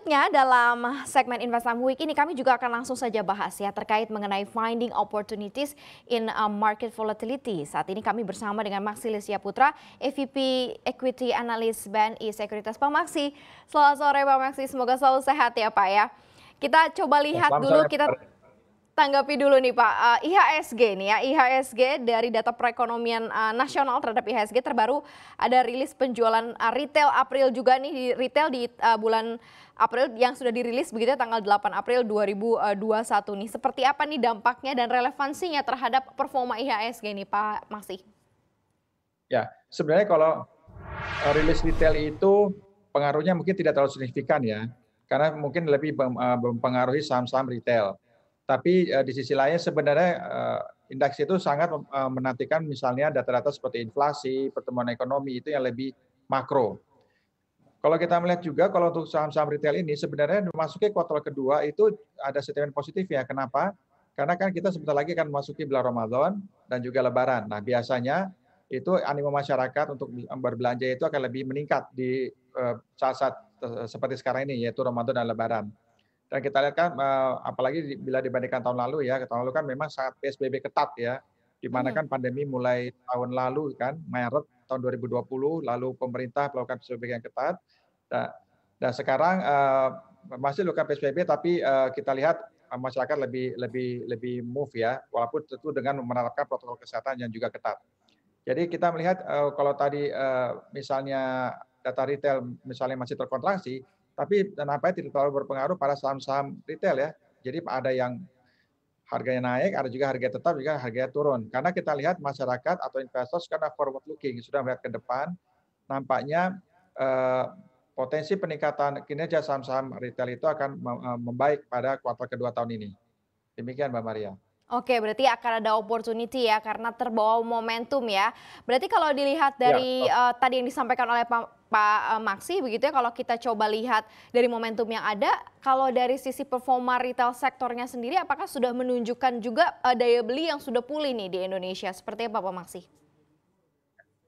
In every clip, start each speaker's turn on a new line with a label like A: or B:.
A: Selanjutnya dalam segmen Investment Week ini kami juga akan langsung saja bahas ya terkait mengenai finding opportunities in market volatility. Saat ini kami bersama dengan Maksi Lisya Putra, EVP Equity Analyst BNI Sekuritas. Pak Maksi, selamat sore Pak Maksi, semoga selalu sehat ya Pak ya. Kita coba lihat
B: Selamat
A: dulu,
B: sore,
A: kita
B: Pak.
A: tanggapi dulu nih Pak, IHSG nih ya, IHSG dari data perekonomian nasional terhadap IHSG terbaru ada rilis penjualan retail April juga nih, di retail di bulan April yang sudah dirilis begitu ya, tanggal 8 April 2021 nih. Seperti apa nih dampaknya dan relevansinya terhadap performa IHSG nih Pak Maksi?
B: Ya, sebenarnya kalau rilis retail itu pengaruhnya mungkin tidak terlalu signifikan ya, karena mungkin lebih mempengaruhi saham-saham retail. Tapi di sisi lain sebenarnya indeks itu sangat menantikan misalnya data-data seperti inflasi, pertumbuhan ekonomi itu yang lebih makro. Kalau kita melihat juga kalau untuk saham-saham retail ini sebenarnya memasuki kuartal kedua itu ada sentimen positif ya. Kenapa? Karena kan kita sebentar lagi akan memasuki bulan Ramadan dan juga Lebaran. Nah, biasanya itu animo masyarakat untuk berbelanja itu akan lebih meningkat di saat-saat seperti sekarang ini yaitu Ramadan dan Lebaran. Dan kita lihat kan apalagi bila dibandingkan tahun lalu ya, tahun lalu kan memang sangat PSBB ketat ya, di mana kan pandemi mulai tahun lalu kan Maret tahun 2020 lalu pemerintah melakukan PSBB yang ketat. Nah, dan sekarang masih lakukan PSBB tapi kita lihat masyarakat lebih move ya, walaupun tentu dengan menerapkan protokol kesehatan yang juga ketat. Jadi kita melihat kalau tadi misalnya data retail misalnya masih terkontraksi, tapi nampaknya tidak terlalu berpengaruh pada saham-saham retail ya. Jadi ada yang harganya naik, ada juga harga tetap, juga harganya turun. Karena kita lihat masyarakat atau investor karena forward looking, sudah melihat ke depan, nampaknya potensi peningkatan kinerja saham-saham retail itu akan membaik pada kuartal kedua tahun ini. Demikian Mbak Maria.
A: Oke, berarti akan ada opportunity ya karena terbawa momentum ya. Berarti kalau dilihat
B: Ya,
A: dari tadi yang disampaikan oleh Pak Maksi begitu ya, kalau kita coba lihat dari momentum yang ada, kalau dari sisi performa retail sektornya sendiri apakah sudah menunjukkan juga daya beli yang sudah pulih nih di Indonesia? Seperti apa Pak Maksi?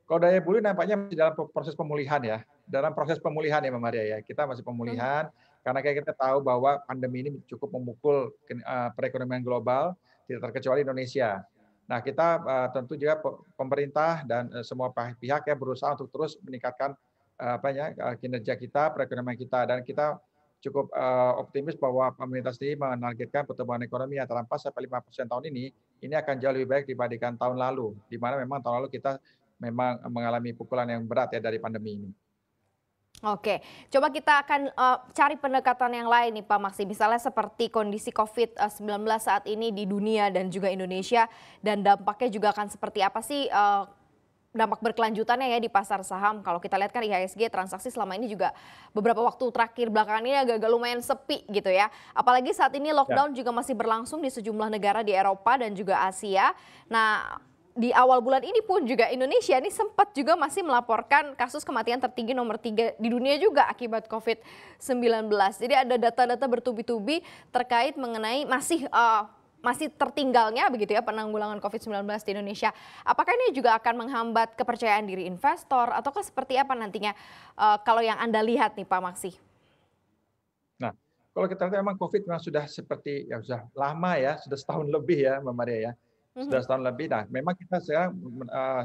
B: kalau daya beli nampaknya masih dalam proses pemulihan ya. Dalam proses pemulihan ya Mbak Maria ya. Kita masih
A: Mhm.
B: pemulihan karena kayak kita tahu bahwa pandemi ini cukup memukul perekonomian global, tidak terkecuali Indonesia. Nah, kita tentu juga pemerintah dan semua pihak ya berusaha untuk terus meningkatkan kinerja kita, perekonomian kita dan kita cukup optimis bahwa pemerintah sendiri menargetkan pertumbuhan ekonomi antara 4 sampai 5% tahun ini akan jauh lebih baik dibandingkan tahun lalu, di mana memang tahun lalu kita memang mengalami pukulan yang berat ya dari pandemi ini.
A: Oke, coba kita akan cari pendekatan yang lain nih Pak Maksi. Misalnya seperti kondisi COVID-19 saat ini di dunia dan juga Indonesia dan dampaknya juga akan seperti apa sih dampak berkelanjutannya ya di pasar saham. Kalau kita lihat kan IHSG transaksi selama ini juga beberapa waktu terakhir belakangan ini agak-agak lumayan sepi gitu ya. Apalagi saat ini
B: Ya.
A: lockdown juga masih berlangsung di sejumlah negara di Eropa dan juga Asia. Nah, di awal bulan ini pun juga Indonesia ini sempat juga masih melaporkan kasus kematian tertinggi nomor 3 di dunia juga akibat COVID-19. Jadi ada data-data bertubi-tubi terkait mengenai masih tertinggalnya begitu ya penanggulangan COVID-19 di Indonesia. Apakah ini juga akan menghambat kepercayaan diri investor ataukah seperti apa nantinya kalau yang Anda lihat nih Pak Maksi?
B: Nah, kalau kita lihat memang COVID memang sudah seperti ya sudah lama ya, sudah setahun lebih ya Mbak Maria ya. Sudah
A: Mhm.
B: setahun lebih. Nah, memang kita sekarang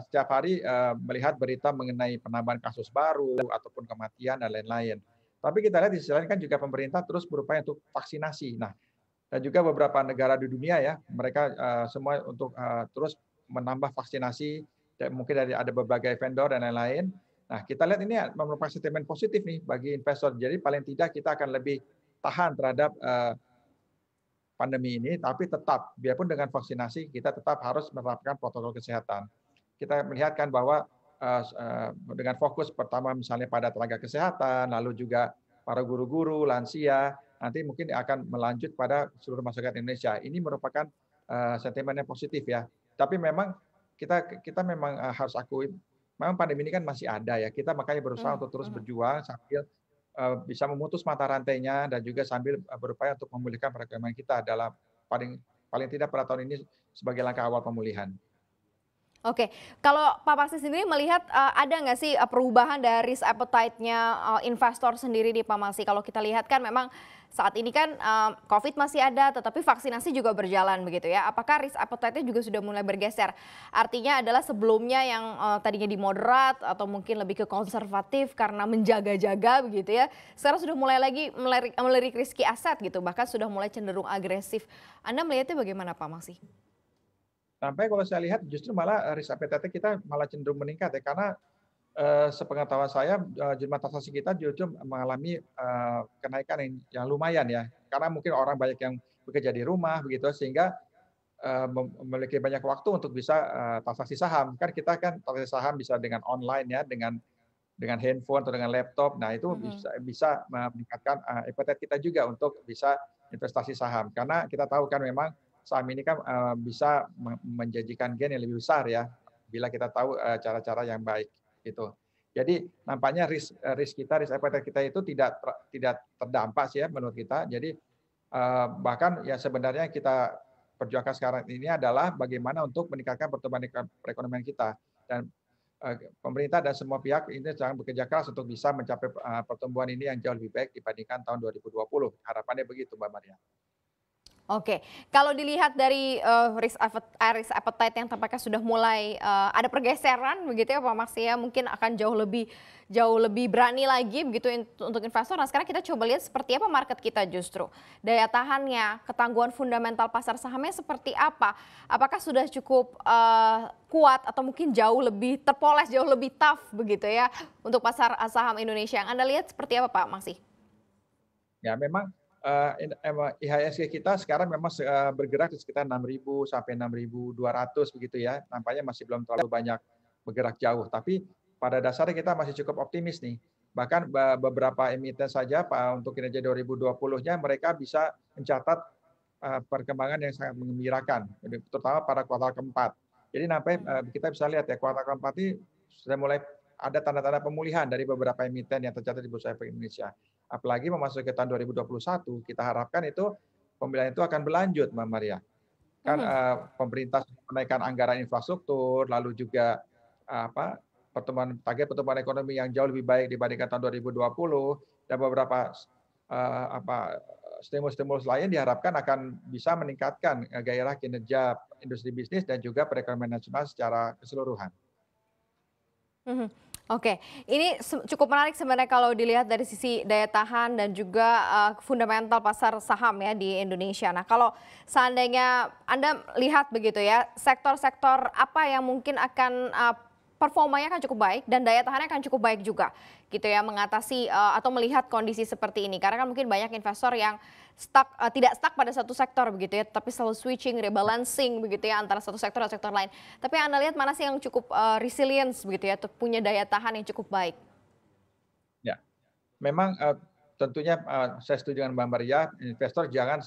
B: setiap hari melihat berita mengenai penambahan kasus baru ataupun kematian dan lain-lain. Tapi kita lihat di sisi lain kan juga pemerintah terus berupaya untuk vaksinasi. Nah, dan juga beberapa negara di dunia ya, mereka semua untuk terus menambah vaksinasi, dan mungkin ada berbagai vendor dan lain-lain. Nah, kita lihat ini merupakan sentimen positif nih bagi investor. Jadi paling tidak kita akan lebih tahan terhadap pandemi ini, tapi tetap biarpun dengan vaksinasi kita tetap harus menerapkan protokol kesehatan. Kita melihatkan bahwa dengan fokus pertama misalnya pada tenaga kesehatan, lalu juga para guru-guru, lansia, nanti mungkin akan melanjut pada seluruh masyarakat Indonesia. Ini merupakan sentimen yang positif ya. Tapi memang kita memang harus akui, memang pandemi ini kan masih ada ya. Kita makanya berusaha
A: Mhm,
B: untuk terus
A: mhm.
B: berjuang sambil bisa memutus mata rantainya dan juga sambil berupaya untuk memulihkan perekonomian kita dalam paling paling tidak pada tahun ini sebagai langkah awal pemulihan.
A: Oke, kalau Pak Maksi sendiri melihat ada nggak sih perubahan dari risk appetite-nya investor sendiri di Pak Maksi? Kalau kita lihat kan memang saat ini kan COVID masih ada, tetapi vaksinasi juga berjalan begitu ya. Apakah risk appetite-nya juga sudah mulai bergeser? Artinya adalah sebelumnya yang tadinya di moderat atau mungkin lebih ke konservatif karena menjaga-jaga begitu ya. Sekarang sudah mulai lagi melirik risky aset gitu, bahkan sudah mulai cenderung agresif. Anda melihatnya bagaimana Pak Maksi?
B: Sampai kalau saya lihat justru malah risk appetite kita malah cenderung meningkat ya, karena sepengetahuan saya jumlah transaksi kita justru mengalami kenaikan yang lumayan ya. Karena mungkin orang banyak yang bekerja di rumah begitu sehingga memiliki banyak waktu untuk bisa transaksi saham. Kan kita kan transaksi saham bisa dengan online ya, dengan handphone atau dengan laptop. Nah, itu
A: Mhm.
B: bisa meningkatkan appetite kita juga untuk bisa investasi saham. Karena kita tahu kan memang saham ini kan bisa menjanjikan gain yang lebih besar ya, bila kita tahu cara-cara yang baik gitu. Jadi nampaknya risk appetite kita itu tidak terdampak sih ya menurut kita. Jadi bahkan ya sebenarnya kita perjuangkan sekarang ini adalah bagaimana untuk meningkatkan pertumbuhan perekonomian kita. Dan pemerintah dan semua pihak ini sedang bekerja keras untuk bisa mencapai pertumbuhan ini yang jauh lebih baik dibandingkan tahun 2020. Harapannya begitu, Mbak Maria.
A: Oke, kalau dilihat dari risk appetite yang tampaknya sudah mulai ada pergeseran begitu ya Pak Maksi ya, mungkin akan jauh lebih berani lagi begitu untuk investor. Nah sekarang kita coba lihat seperti apa market kita justru. Daya tahannya, ketangguhan fundamental pasar sahamnya seperti apa? Apakah sudah cukup kuat atau mungkin jauh lebih terpoles, jauh lebih tough begitu ya untuk pasar saham Indonesia. Yang Anda lihat seperti apa Pak Maksi?
B: Ya memang IHSG kita sekarang memang bergerak di sekitar 6.000 sampai 6.200 begitu ya. Nampaknya masih belum terlalu banyak bergerak jauh, tapi pada dasarnya kita masih cukup optimis nih. Bahkan beberapa emiten saja untuk kinerja 2020-nya mereka bisa mencatat perkembangan yang sangat menggembirakan, terutama pada kuartal keempat. Jadi sampai kita bisa lihat ya kuartal keempat ini sudah mulai ada tanda-tanda pemulihan dari beberapa emiten yang tercatat di Bursa Efek Indonesia. Apalagi memasuki tahun 2021, kita harapkan itu pemulihan itu akan berlanjut, Mbak Maria. Kan
A: Mhm.
B: pemerintah menaikkan anggaran infrastruktur, lalu juga target pertumbuhan ekonomi yang jauh lebih baik dibandingkan tahun 2020 dan beberapa stimulus-stimulus lain diharapkan akan bisa meningkatkan gairah kinerja industri bisnis dan juga perekonomian nasional secara keseluruhan.
A: Mhm. Oke, ini cukup menarik sebenarnya kalau dilihat dari sisi daya tahan dan juga fundamental pasar saham ya di Indonesia. Nah, kalau seandainya Anda lihat begitu ya, sektor-sektor apa yang mungkin akan performanya akan cukup baik dan daya tahannya akan cukup baik juga gitu ya mengatasi atau melihat kondisi seperti ini. Karena kan mungkin banyak investor yang tidak stuck pada satu sektor begitu ya, tapi selalu switching, rebalancing begitu ya antara satu sektor dan sektor lain. Tapi Anda lihat mana sih yang cukup resilience begitu ya, punya daya tahan yang cukup baik?
B: Ya, memang tentunya saya setuju dengan Mbak Maria, investor jangan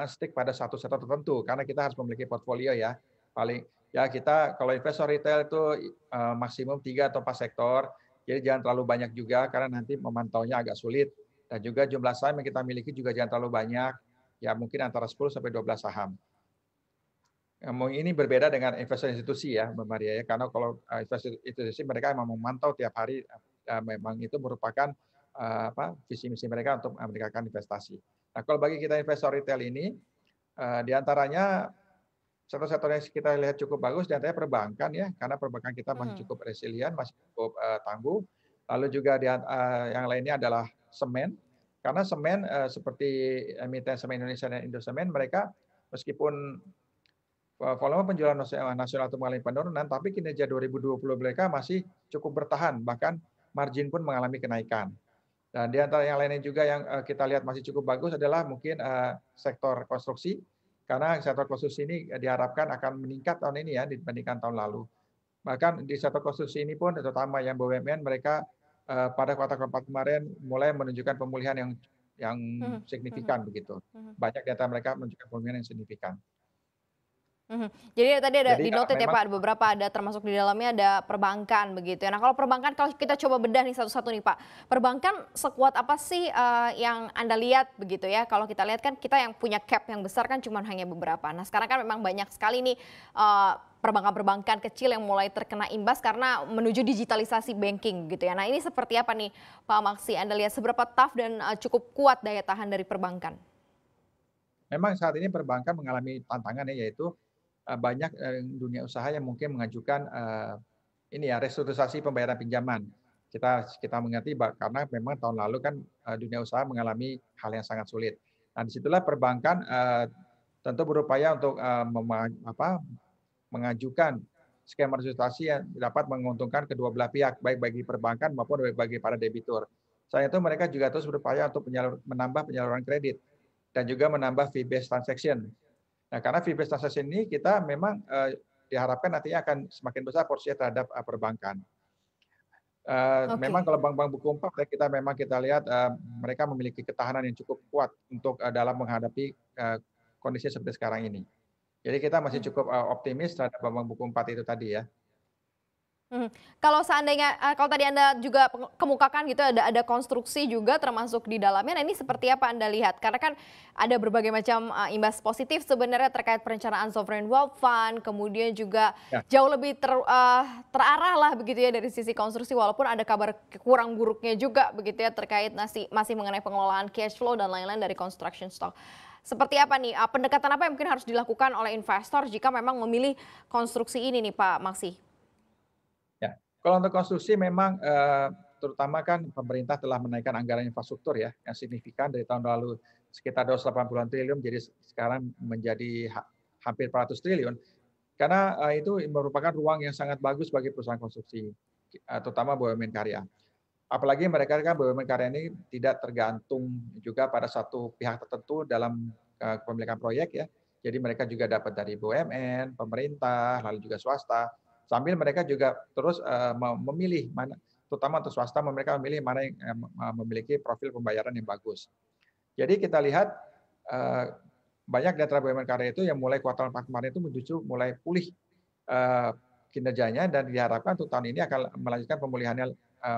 B: stick pada satu sektor tertentu karena kita harus memiliki portfolio ya. Paling ya kita kalau investor retail itu maksimum 3 atau 4 sektor. Jadi jangan terlalu banyak juga karena nanti memantaunya agak sulit dan juga jumlah saham yang kita miliki juga jangan terlalu banyak. Ya mungkin antara 10 sampai 12 saham. Ini berbeda dengan investor institusi ya, Mbak Maria ya. Karena kalau investor institusi mereka memang memantau tiap hari, memang itu merupakan visi misi mereka untuk meningkatkan investasi. Nah, kalau bagi kita investor retail ini, di antaranya sektor-sektor yang kita lihat cukup bagus, di antaranya perbankan ya, karena perbankan kita masih
A: Mhm.
B: cukup resilient, masih cukup tangguh. Lalu juga yang lainnya adalah semen, karena semen seperti emiten Semen Indonesia dan Indosemen, mereka meskipun volume penjualan nasional itu mengalami penurunan, tapi kinerja 2020 mereka masih cukup bertahan, bahkan margin pun mengalami kenaikan. Dan di antara yang lainnya juga yang kita lihat masih cukup bagus adalah mungkin sektor konstruksi, karena sektor konstruksi ini diharapkan akan meningkat tahun ini ya dibandingkan tahun lalu. Bahkan di sektor konstruksi ini pun terutama yang BUMN mereka pada kuartal keempat kemarin mulai menunjukkan pemulihan yang
A: Mhm. Mhm.
B: signifikan begitu.
A: Mhm.
B: Banyak di antara mereka menunjukkan pemulihan yang signifikan.
A: Mhm. Jadi tadi ada
B: Jadi
A: di-noted ya
B: memang
A: Pak, beberapa ada termasuk di dalamnya ada perbankan begitu ya. Nah kalau perbankan kalau kita coba bedah nih satu-satu nih Pak, perbankan sekuat apa sih yang Anda lihat begitu ya? Kalau kita lihat kan kita yang punya cap yang besar kan cuma hanya beberapa. Nah sekarang kan memang banyak sekali nih perbankan-perbankan kecil yang mulai terkena imbas karena menuju digitalisasi banking gitu ya. Nah ini seperti apa nih Pak Maksi, Anda lihat seberapa tough dan cukup kuat daya tahan dari perbankan?
B: memang saat ini perbankan mengalami tantangan ya, yaitu banyak dunia usaha yang mungkin mengajukan ini ya restrukturisasi pembayaran pinjaman. Kita mengerti karena memang tahun lalu kan dunia usaha mengalami hal yang sangat sulit. Nah, disitulah perbankan tentu berupaya untuk mengajukan skema restrukturisasi yang dapat menguntungkan kedua belah pihak, baik bagi perbankan maupun bagi para debitur. Selain itu mereka juga terus berupaya untuk menambah penyaluran kredit dan juga menambah fee based transaction. Nah, karena fee based transaction ini kita memang diharapkan nantinya akan semakin besar porsinya terhadap perbankan. Memang
A: Oke.
B: kalau bank-bank Bukalapak kita lihat mereka memiliki ketahanan yang cukup kuat untuk dalam menghadapi kondisi seperti sekarang ini. Jadi kita masih cukup optimis terhadap bank-bank Bukalapak itu tadi ya.
A: Mhm. Kalau seandainya kalau tadi Anda juga kemukakan gitu ada konstruksi juga termasuk di dalamnya, nah ini seperti apa Anda lihat? Karena kan ada berbagai macam, imbas positif sebenarnya terkait perencanaan sovereign wealth fund, kemudian juga
B: Ya.
A: jauh lebih terarah lah begitu ya dari sisi konstruksi walaupun ada kabar kurang buruknya juga begitu ya terkait masih mengenai pengelolaan cash flow dan lain-lain dari construction stock. Seperti apa nih, pendekatan apa yang mungkin harus dilakukan oleh investor jika memang memilih konstruksi ini nih Pak Maksi?
B: Ya, kalau untuk konstruksi memang terutama kan pemerintah telah menaikkan anggaran infrastruktur ya yang signifikan dari tahun lalu sekitar 280-an triliun jadi sekarang menjadi hampir 400 triliun karena itu merupakan ruang yang sangat bagus bagi perusahaan konstruksi terutama BUMN karya. Apalagi mereka kan BUMN karya ini tidak tergantung juga pada satu pihak tertentu dalam kepemilikan proyek ya. Jadi mereka juga dapat dari BUMN, pemerintah, lalu juga swasta. Sambil mereka juga terus memilih mana, terutama untuk swasta, mereka memilih mana yang memiliki profil pembayaran yang bagus. Jadi kita lihat banyak di antara BUMN karya itu yang mulai kuartal 4 kemarin itu menuju mulai pulih eh, kinerjanya dan diharapkan untuk tahun ini akan melanjutkan pemulihannya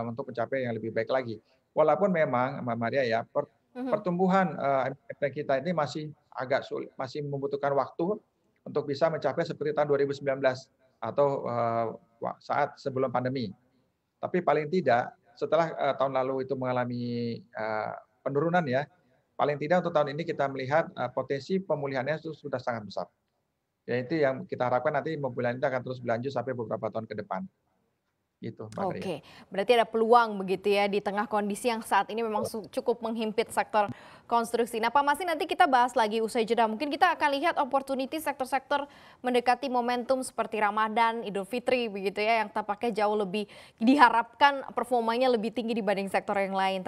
B: untuk mencapai yang lebih baik lagi. Walaupun memang Mbak Maria ya
A: Mhm.
B: pertumbuhan MNP kita ini masih agak sulit, masih membutuhkan waktu untuk bisa mencapai seperti tahun 2019 atau saat sebelum pandemi. Tapi paling tidak setelah tahun lalu itu mengalami penurunan ya, paling tidak untuk tahun ini kita melihat potensi pemulihannya itu sudah sangat besar. Ya itu yang kita harapkan nanti pemulihan itu akan terus berlanjut sampai beberapa tahun ke depan. Gitu, Mbak Maria.
A: Oke, berarti ada peluang begitu ya di tengah kondisi yang saat ini memang cukup menghimpit sektor konstruksi. Nah Pak Masih nanti kita bahas lagi usai jeda. Mungkin kita akan lihat opportunity sektor-sektor mendekati momentum seperti Ramadan, Idul Fitri begitu ya yang tampaknya jauh lebih diharapkan performanya lebih tinggi dibanding sektor yang lain.